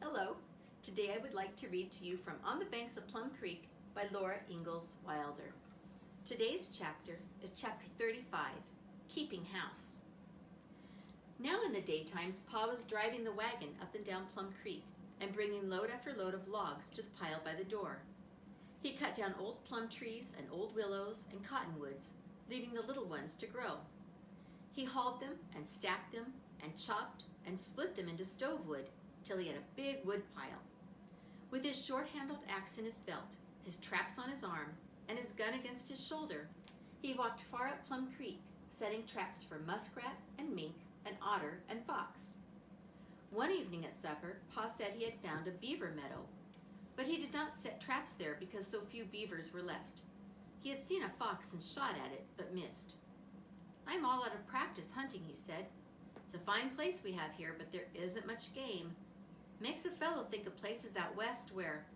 Hello. Today I would like to read to you from On the Banks of Plum Creek by Laura Ingalls Wilder. Today's chapter is chapter 35, Keeping House. Now in the daytimes, Pa was driving the wagon up and down Plum Creek and bringing load after load of logs to the pile by the door. He cut down old plum trees and old willows and cottonwoods, leaving the little ones to grow. He hauled them and stacked them and chopped and split them into stove wood till he had a big wood pile. With his short-handled axe in his belt, his traps on his arm, and his gun against his shoulder, he walked far up Plum Creek, setting traps for muskrat and mink and otter and fox. One evening at supper, Pa said he had found a beaver meadow, but he did not set traps there because so few beavers were left. He had seen a fox and shot at it, but missed. "I'm all out of practice hunting," he said. "It's a fine place we have here, but there isn't much game. Makes a fellow think of places out west where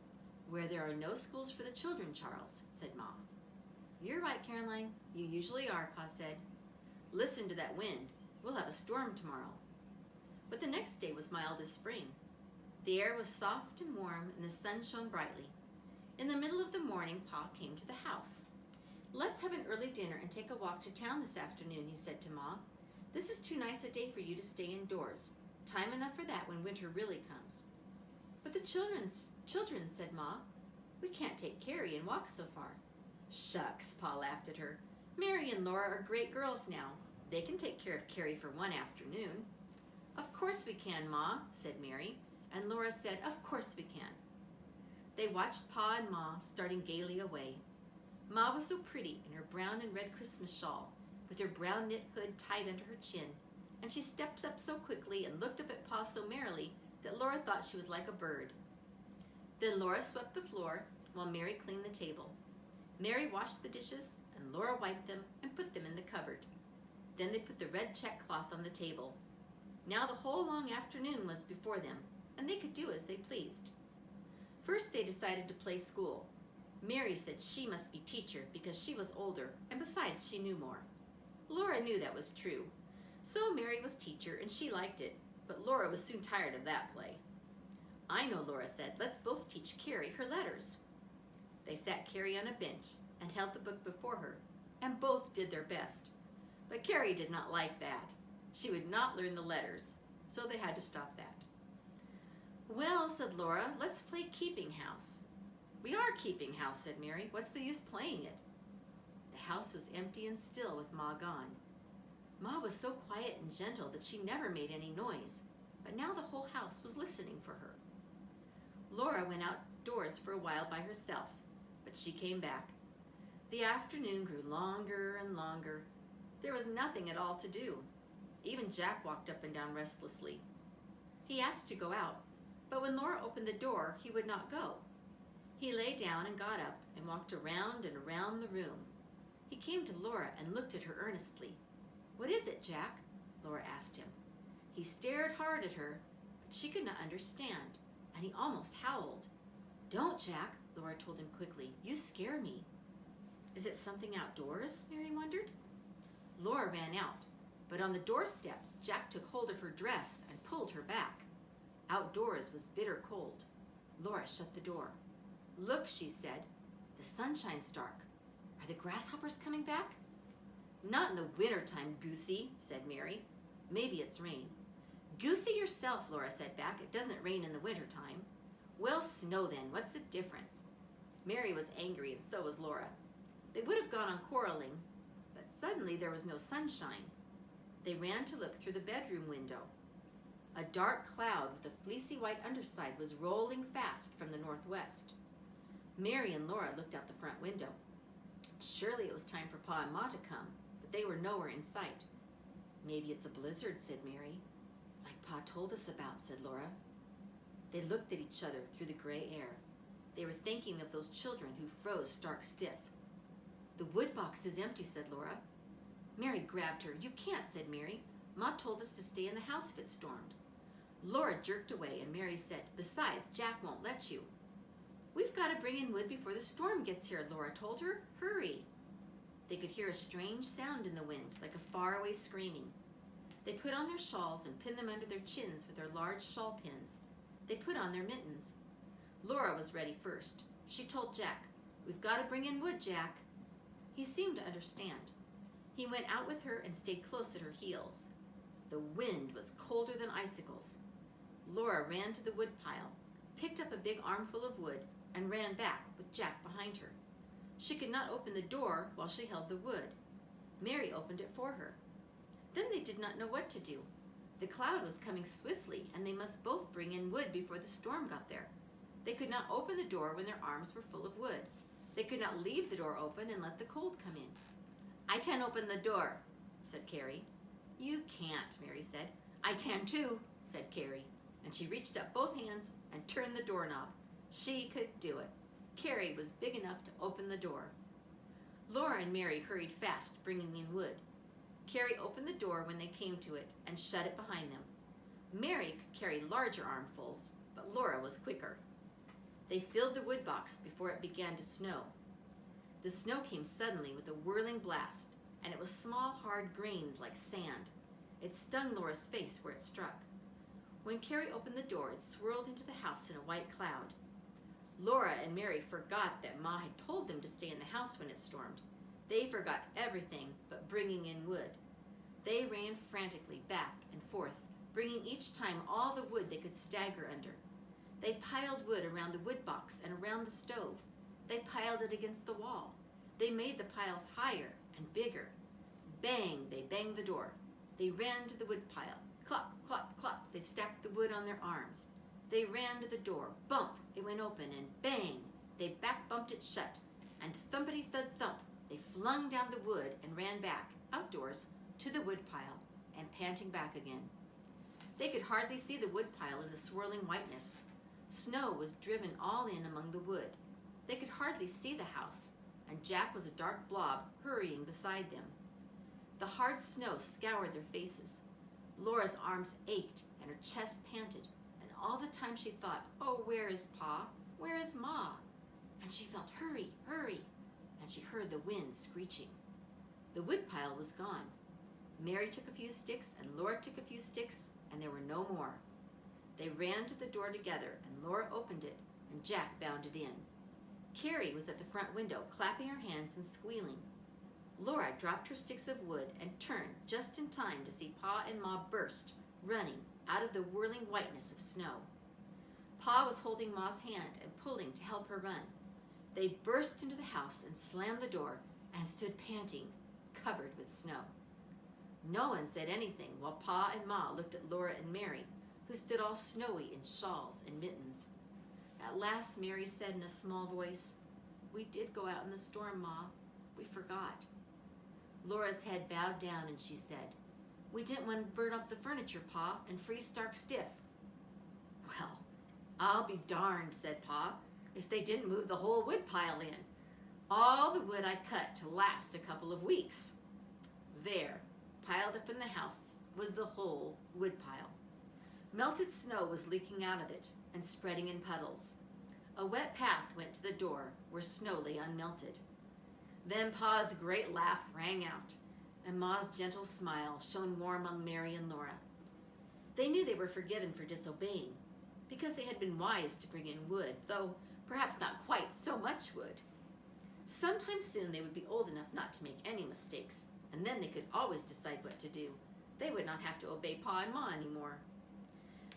there are no schools for the children, Charles," said Ma. "You're right, Caroline. You usually are," Pa said. "Listen to that wind. We'll have a storm tomorrow." But the next day was mild as spring. The air was soft and warm, and the sun shone brightly. In the middle of the morning, Pa came to the house. "Let's have an early dinner and take a walk to town this afternoon," he said to Ma. "This is too nice a day for you to stay indoors. Time enough for that when winter really comes." "But the children," said Ma. "We can't take Carrie and walk so far." "Shucks," Pa laughed at her. "Mary and Laura are great girls now. They can take care of Carrie for one afternoon." "Of course we can, Ma," said Mary, and Laura said, "Of course we can." They watched Pa and Ma starting gaily away. Ma was so pretty in her brown and red Christmas shawl, with her brown knit hood tied under her chin, and she stepped up so quickly and looked up at Pa so merrily that Laura thought she was like a bird. Then Laura swept the floor while Mary cleaned the table. Mary washed the dishes, and Laura wiped them and put them in the cupboard. Then they put the red check cloth on the table. Now the whole long afternoon was before them, and they could do as they pleased. First they decided to play school. Mary said she must be teacher because she was older, and besides she knew more. Laura knew that was true. So Mary was teacher, and she liked it, but Laura was soon tired of that play. "I know," Laura said. "Let's both teach Carrie her letters." They sat Carrie on a bench and held the book before her, and both did their best. But Carrie did not like that. She would not learn the letters, so they had to stop that. "Well," said Laura, "let's play keeping house." "We are keeping house," said Mary. "What's the use playing it?" The house was empty and still with Ma gone. Ma was so quiet and gentle that she never made any noise, but now the whole house was listening for her. Laura went outdoors for a while by herself, but she came back. The afternoon grew longer and longer. There was nothing at all to do. Even Jack walked up and down restlessly. He asked to go out, but when Laura opened the door, he would not go. He lay down and got up and walked around and around the room. He came to Laura and looked at her earnestly. "What is it, Jack?" Laura asked him. He stared hard at her, but she could not understand, and he almost howled. "Don't, Jack," Laura told him quickly. "You scare me." "Is it something outdoors?" Mary wondered. Laura ran out, but on the doorstep, Jack took hold of her dress and pulled her back. Outdoors was bitter cold. Laura shut the door. "Look," she said. "The sunshine's dark. Are the grasshoppers coming back?" "Not in the winter time, goosey," said Mary. "Maybe it's rain." "Goosey yourself," Laura said back. "It doesn't rain in the winter time." "Well, snow then. What's the difference?" Mary was angry, and so was Laura. They would have gone on quarreling, but suddenly there was no sunshine. They ran to look through the bedroom window. A dark cloud with a fleecy white underside was rolling fast from the northwest. Mary and Laura looked out the front window. Surely it was time for Pa and Ma to come, but they were nowhere in sight. "Maybe it's a blizzard," said Mary. "Like Pa told us about," said Laura. They looked at each other through the gray air. They were thinking of those children who froze stark stiff. "The wood box is empty," said Laura. Mary grabbed her. "You can't," said Mary. "Ma told us to stay in the house if it stormed." Laura jerked away, and Mary said, "Besides, Jack won't let you." "We've got to bring in wood before the storm gets here," Laura told her. "Hurry." They could hear a strange sound in the wind, like a faraway screaming. They put on their shawls and pinned them under their chins with their large shawl pins. They put on their mittens. Laura was ready first. She told Jack, "We've got to bring in wood, Jack." He seemed to understand. He went out with her and stayed close at her heels. The wind was colder than icicles. Laura ran to the wood pile, picked up a big armful of wood, and ran back with Jack behind her. She could not open the door while she held the wood. Mary opened it for her. Then they did not know what to do. The cloud was coming swiftly, and they must both bring in wood before the storm got there. They could not open the door when their arms were full of wood. They could not leave the door open and let the cold come in. "I can open the door," said Carrie. "You can't," Mary said. "I can too," said Carrie, and she reached up both hands and turned the doorknob. She could do it. Carrie was big enough to open the door. Laura and Mary hurried fast, bringing in wood. Carrie opened the door when they came to it and shut it behind them. Mary could carry larger armfuls, but Laura was quicker. They filled the wood box before it began to snow. The snow came suddenly with a whirling blast, and it was small, hard grains like sand. It stung Laura's face where it struck. When Carrie opened the door, it swirled into the house in a white cloud. Laura and Mary forgot that Ma had told them to stay in the house when it stormed. They forgot everything but bringing in wood. They ran frantically back and forth, bringing each time all the wood they could stagger under. They piled wood around the wood box and around the stove. They piled it against the wall. They made the piles higher and bigger. Bang, they banged the door. They ran to the wood pile. Clop, clop, clop, they stacked the wood on their arms. They ran to the door. Bump, it went open, and bang, they back-bumped it shut. And thumpity-thud-thump, they flung down the wood and ran back, outdoors, to the wood pile, and panting back again. They could hardly see the wood pile in the swirling whiteness. Snow was driven all in among the wood. They could hardly see the house, and Jack was a dark blob hurrying beside them. The hard snow scoured their faces. Laura's arms ached and her chest panted, and all the time she thought, "Oh, where is Pa? Where is Ma?" And she felt, "Hurry, hurry," and she heard the wind screeching. The wood pile was gone. Mary took a few sticks, and Laura took a few sticks, and there were no more. They ran to the door together, and Laura opened it, and Jack bounded in. Carrie was at the front window, clapping her hands and squealing. Laura dropped her sticks of wood and turned just in time to see Pa and Ma burst, running out of the whirling whiteness of snow. Pa was holding Ma's hand and pulling to help her run. They burst into the house and slammed the door and stood panting, covered with snow. No one said anything while Pa and Ma looked at Laura and Mary, who stood all snowy in shawls and mittens. At last Mary said in a small voice, "We did go out in the storm, Ma. We forgot." Laura's head bowed down and she said, "We didn't want to burn up the furniture, Pa, and freeze stark stiff." "Well, I'll be darned," said Pa, "if they didn't move the whole wood pile in. All the wood I cut to last a couple of weeks." There, piled up in the house, was the whole wood pile. Melted snow was leaking out of it and spreading in puddles. A wet path went to the door where snow lay unmelted. Then Pa's great laugh rang out, and Ma's gentle smile shone warm on Mary and Laura. They knew they were forgiven for disobeying, because they had been wise to bring in wood, though perhaps not quite so much wood. Sometime soon they would be old enough not to make any mistakes, and then they could always decide what to do. They would not have to obey Pa and Ma anymore.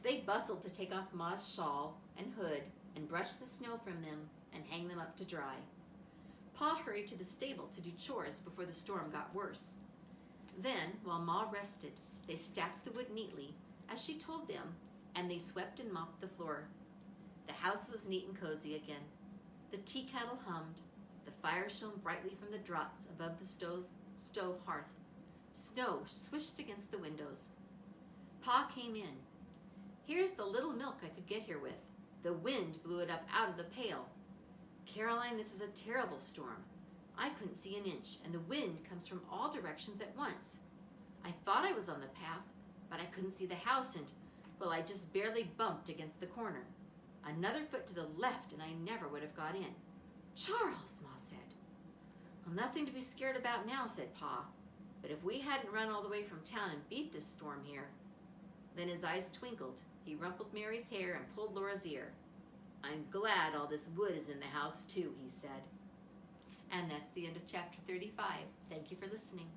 They bustled to take off Ma's shawl and hood and brush the snow from them and hang them up to dry. Pa hurried to the stable to do chores before the storm got worse. Then, while Ma rested, they stacked the wood neatly, as she told them, and they swept and mopped the floor. The house was neat and cozy again. The tea kettle hummed. The fire shone brightly from the draughts above the stove hearth. Snow swished against the windows. Pa came in. "Here's the little milk I could get here with. The wind blew it up out of the pail. Caroline, this is a terrible storm. I couldn't see an inch, and the wind comes from all directions at once. I thought I was on the path, but I couldn't see the house, and, well, I just barely bumped against the corner. Another foot to the left, and I never would have got in." "Charles," Ma said. "Well, nothing to be scared about now," said Pa. "But if we hadn't run all the way from town and beat this storm here..." Then his eyes twinkled. He rumpled Mary's hair and pulled Laura's ear. "I'm glad all this wood is in the house, too," he said. And that's the end of chapter 35. Thank you for listening.